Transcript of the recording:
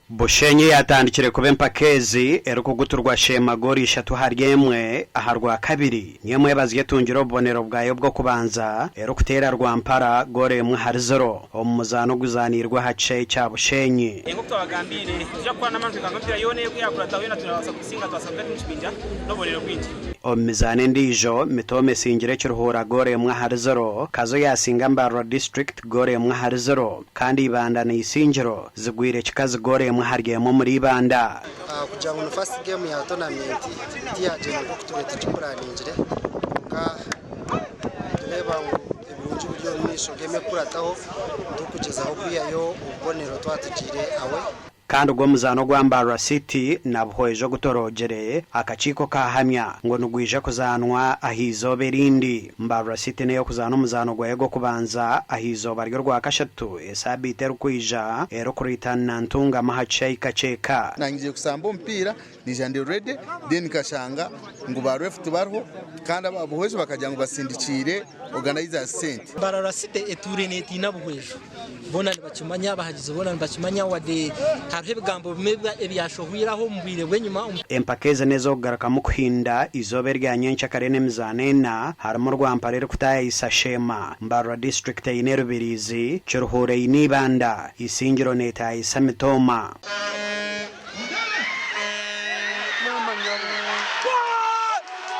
Bushenye yatandikire kube mpakezi eruko guturwa shema gori ishatu haryemwe aharwa kabiri nyemwe bazye tungiro bonero bwayo bwo kubanza erukutera rwampara gore mwe harizero omuzano guzanirwa hace cya Bushenye engokto bagambire tujya kwa namantu kangambira yone yakura tawena turabasa kusinga twasabwe n'ikibinja no bonero kwinji omizane ndijo mitome singire cyuruhura gore mwe harizero kazo yasinga Mbarwa district gore mwe harizero kandi ibanda ni isingiro zigwire kikazi gore mwe haryemo muri banda kugira ngo first game ya tournament tiyaje no kutureta cyukuraningire ka tureba ngo ibirungi buryo nisho game kurataho tukugezaho kuyayo ubonero twatugire awe kandi ubwo muzano gwa Mbarwa City nabhoejo gutorogere akaciko kahamya ngo nugwije kuzanwa ahizo berindi Mbarwa City neyo kuzana umuzano gwego kubanza ahizo baryo rwa kashatu esabite rukwija ero kuritana ntunga mahache ikaceka nangiye kusamba umpira nijande ready then kashanga ngo barefute barho kandi ababuheje bakajya ngo basindikire organizer cent Mbarwa City etureneti nabuhejo bona bacumanya bahagize bona bacumanya wade harhe bigambo bimebwa ebyashohwiraho mbwire bwenyuma empakeze nezo garaka mukuhinda izobe rya nyencha karene mizanena harimo rwamparere kutaya isashema Mbarwa district inerubirizi cyuruhure inibanda isingiro neta isamitoma